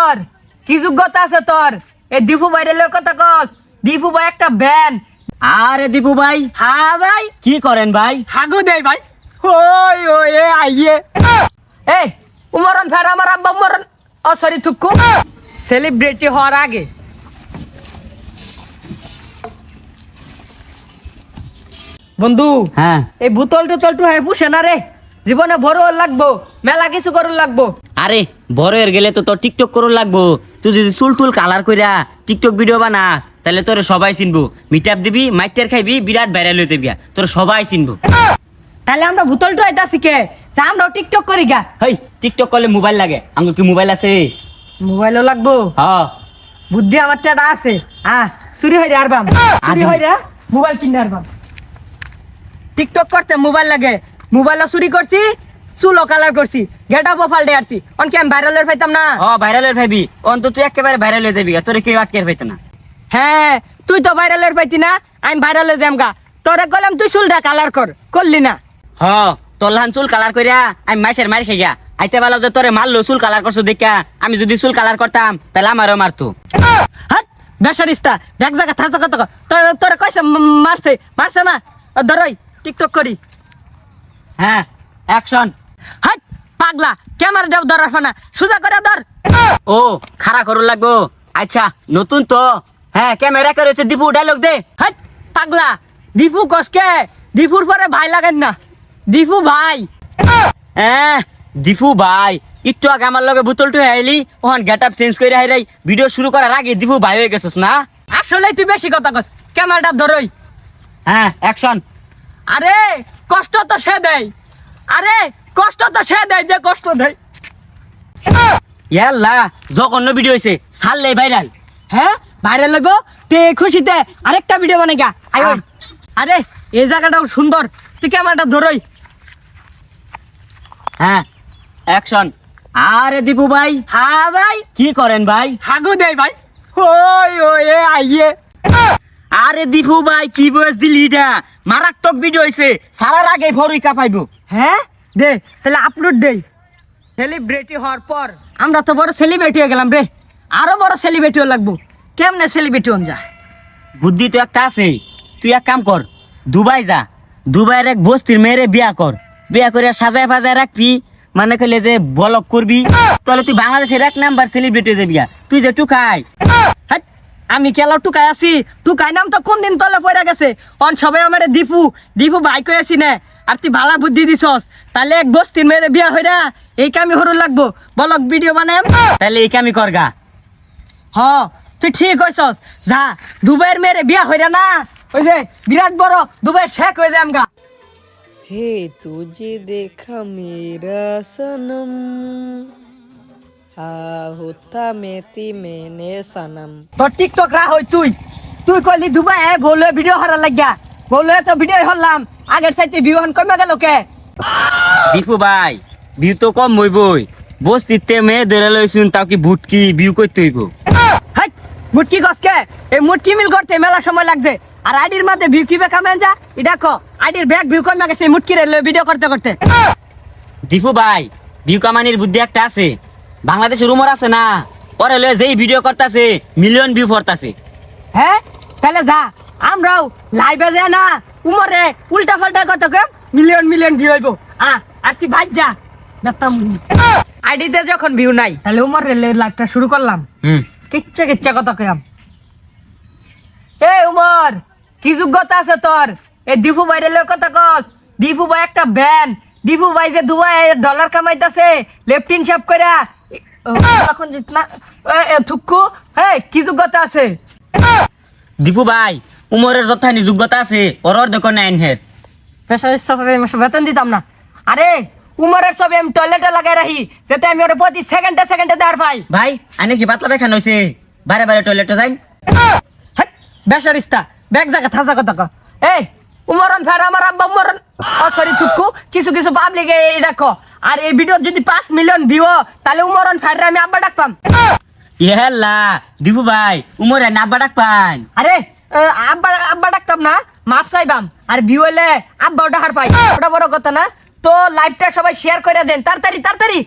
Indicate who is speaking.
Speaker 1: উমর কি যোগ্যতা আছে তোর এই দীপু ভাইয়ের কথা কস? দীপু ভাই একটা ব্যান।
Speaker 2: আরে দীপু ভাই,
Speaker 1: হ্যাঁ ভাই,
Speaker 2: কি করেন ভাই?
Speaker 1: হাগু দেই ভাই। ওই ওই এ আইয়ে এই উমরন ফের আমার আব্বা উমরন ও সরি থুকু সেলিব্রিটি হওয়ার আগে বন্ধু
Speaker 2: হ্যাঁ,
Speaker 1: এই বোতল টোতল টু হ্যাঁ পুষে না রে, জীবনে বড় লাগবো, মেলা কিছু করুন লাগবো।
Speaker 2: আরে বড় হয়ে গেলে তো তোর টিকটক করুন লাগবো। তুই যদি চুল টুল কালার কইরা টিকটক ভিডিও বানাস তাহলে তোরে সবাই চিনবো। মিটআপ দিবি, মাইটের খাইবি, বিরাট ভাইরাল হয়ে যাবি, তোর সবাই চিনবো।
Speaker 1: তাহলে আমরা বোতল টু আইতাছি কে? তা আমরাও টিকটক করি গা।
Speaker 2: হেই, টিকটক করলে মোবাইল লাগে? আঙ্গুর কি মোবাইল আছে?
Speaker 1: মোবাইলও লাগবো,
Speaker 2: হ্যাঁ,
Speaker 1: বুদ্ধি আমার টেটা আছে। চুরি হইরে আরবাম, চুরি হইরে মোবাইল কিনে আরবাম। টিকটক করতে মোবাইল লাগে, মোবাইলও চুরি করছি, চুলও কালার করছি, গেট আপ ফাল্টে আসছি। অনকে আমি ভাইরালের পাইতাম না।
Speaker 2: ভাইরালের ভাইবি অন্তত তুই একেবারে ভাইরাল হয়ে যাবি, তোরে কেউ আটকে পাইতো না।
Speaker 1: হ্যাঁ, তুই তো ভাইরালের পাইতি না, আমি ভাইরালে যাম গা। তোরে কইলাম তুই চুলটা কালার কর, করলি না।
Speaker 2: তোর লাহান চুল কালার কইরা আমি মাইসের মার খেয়ে গা আইতে বলো যে তোরে মারলো চুল কালার করছো দেখা। আমি যদি চুল কালার করতাম তাহলে আমারও মারতো।
Speaker 1: হাত বেসারিস্তা এক জায়গা থাকা কত তোরে কইছে মারছে মারছে না। ধরই টিকটক করি।
Speaker 2: হ্যাঁ, অ্যাকশন।
Speaker 1: হাত পাগলা, ক্যামেরাটাও ধরার ফানা, সোজা করে ধর।
Speaker 2: ও খাড়া করুন লাগবো? আচ্ছা, নতুন তো। হ্যাঁ, ক্যামেরা করেছে দীপু, ডায়লগ দে।
Speaker 1: হাত পাগলা, দীপু কসকে? দীপুর পরে ভাই লাগেন না, দীপু ভাই।
Speaker 2: হ্যাঁ, দীপু ভাই একটু আগে আমার লগে বোতলটু আইলি, ওখান গেট আপ চেঞ্জ করে হাইরাই ভিডিও শুরু করার আগে দীপু ভাই হয়ে গেছিস না?
Speaker 1: আসলে তুই বেশি কথা কস, ক্যামেরাটা ধরই।
Speaker 2: হ্যাঁ, অ্যাকশন।
Speaker 1: আরে কষ্ট তো সে দেয়, আরে কষ্ট তো সে দেয় যে কষ্ট দেয়।
Speaker 2: ইয়াল্লা, জঘন্য ভিডিও হয়েছে, ছাড়লে ভাইরাল।
Speaker 1: হ্যাঁ ভাইরাল হইব, তে খুশিতে আরেকটা ভিডিও বানাই গা। আরে এই জায়গাটাও সুন্দর, তুই ক্যামেরাটা ধরই।
Speaker 2: হ্যাঁ, অ্যাকশন। আরে দীপু ভাই,
Speaker 1: হ্যাঁ ভাই,
Speaker 2: কি করেন ভাই?
Speaker 1: হাগু দেই ভাই। ওই ওই এ আইয়ে
Speaker 2: আরে দীপু ভাই, কি বয়স দিলি এটা? মারাত্মক ভিডিও হয়েছে, সারার আগে ফরই কাপাইবো।
Speaker 1: হ্যাঁ দে, তাহলে আপলোড দেই। সেলিব্রিটি হওয়ার পর আমরা তো বড় সেলিব্রিটি হয়ে গেলাম রে, আরো বড় সেলিব্রিটিও লাগবো। কেমনে সেলিব্রিটি হন যা?
Speaker 2: বুদ্ধি তো একটা আছে, তুই এক কাম কর, দুবাই যা, দুবাইয়ের এক বস্তির মেয়েরে বিয়া কর, বিয়া করে সাজায় ফাজায় রাখবি, মানে কইলে যে ব্লগ করবি, তাহলে তুই বাংলাদেশের এক নাম্বার সেলিব্রিটি হয়ে যাবি। তুই যে টুকাই।
Speaker 1: হাট, আমি কেলা টুকাই আছি? টুকাই নাম তো কোন দিন তলে পড়ে গেছে। অন সবাই আমার দীপু দীপু ভাই কই আছি না, আর তুই ভালা বুদ্ধি দিছস। তাহলে এক বস্তির মেয়েরে বিয়া হইরা এই কামি হরু লাগবো, বলক ভিডিও বানাম।
Speaker 2: তাহলে এই কামি করগা।
Speaker 1: হ, তুই ঠিক কইছস। যা, দুবাইয়ের মেয়েরে বিয়া হইরা না, ওই যে বিরাট বড় দুবাই শেখ হয়ে যায় আমগা।
Speaker 3: हे तुझे देखा मेरा सनम होता मेती मैंने सनम।
Speaker 1: তোর টিকটক রা হই তুই, তুই কইলি দুবাই বলে ভিডিও হরা লাগিয়া, বলে তো ভিডিও হরলাম, আগের চাইতে ভিউ হন কমে গেল কে?
Speaker 2: দীপু ভাই, ভিউ তো কম হইবই, বস্তিতে মেয়ে ধরে লইছুন, তাও কি ভুটকি ভিউ করতে হইব?
Speaker 1: হাই মুটকি গসকে, এই মুটকি মিল করতে মেলা সময় লাগছে। আর আইডির মধ্যে ভিউ কিবে কামেন যা, এটা কো আইডির ব্যাক ভিউ কমে গেছে মুটকি রে ভিডিও করতে করতে।
Speaker 2: দীপু ভাই, ভিউ কামানির বুদ্ধি একটা আছে, বাংলাদেশের রুমর আছে না, ওরে লয়ে যেই ভিডিও করতেছে মিলিয়ন ভিউ পড়তাছে।
Speaker 1: হ্যাঁ তাহলে যা, আমরাও লাইভে যা না, উমরে উল্টা পাল্টা কত কম মিলিয়ন মিলিয়ন ভিউ হইব। আর তুই ভাই যা বেতাম। আইডিতে যখন ভিউ নাই, তাহলে উমরে লাইভটা শুরু করলাম। কিচ্ছা কিচ্ছা কথা কয়াম। এ উমর, কি যোগ্যতা আছে তোর এই দীপু ভাইয়ের কথা কস? দীপু ভাই একটা ব্যান। দীপু ভাই যে দুবাই ডলার কামাইতাছে লেফটিন সাপ কইরা, এখন জিতনা থুকু। হ্যাঁ, কি যোগ্যতা আছে?
Speaker 2: দীপু ভাই, উমরের যথানি যোগ্যতা আছে, ওর দেখো নাইন হেড।
Speaker 1: পেশার ইচ্ছা বেতন দিতাম না। আরে উমরের ছবি আমি টয়লেটে লাগাই রাখি, যাতে আমি ওর প্রতি সেকেন্ডে সেকেন্ডে দেওয়ার পাই।
Speaker 2: ভাই, আনে কি পাতলা বেখান হয়েছে? বারে বারে টয়লেটে যাই।
Speaker 1: বেশার ইস্তা ব্যাগ জায়গা থাকা কথা ক। এই উমরন ফের আমার আব্বা উমরন ও সরি থুকু, কিছু কিছু পাবলিক এই ডাকো। আর এই ভিডিও যদি 5 মিলিয়ন ভিউ, তাহলে উমরন ফের আমি আব্বা ডাকতাম।
Speaker 2: ইহেল্লা, দীপু ভাই, উমরে না আব্বা ডাক পান।
Speaker 1: আরে আব্বা আব্বা ডাকতাম না, মাফ চাইবাম। আর ভিউ হলে আব্বাও ডাকার পাই, ওটা বড় কথা না। তো লাইভটা সবাই শেয়ার করে দেন তাড়াতাড়ি তাড়াতাড়ি।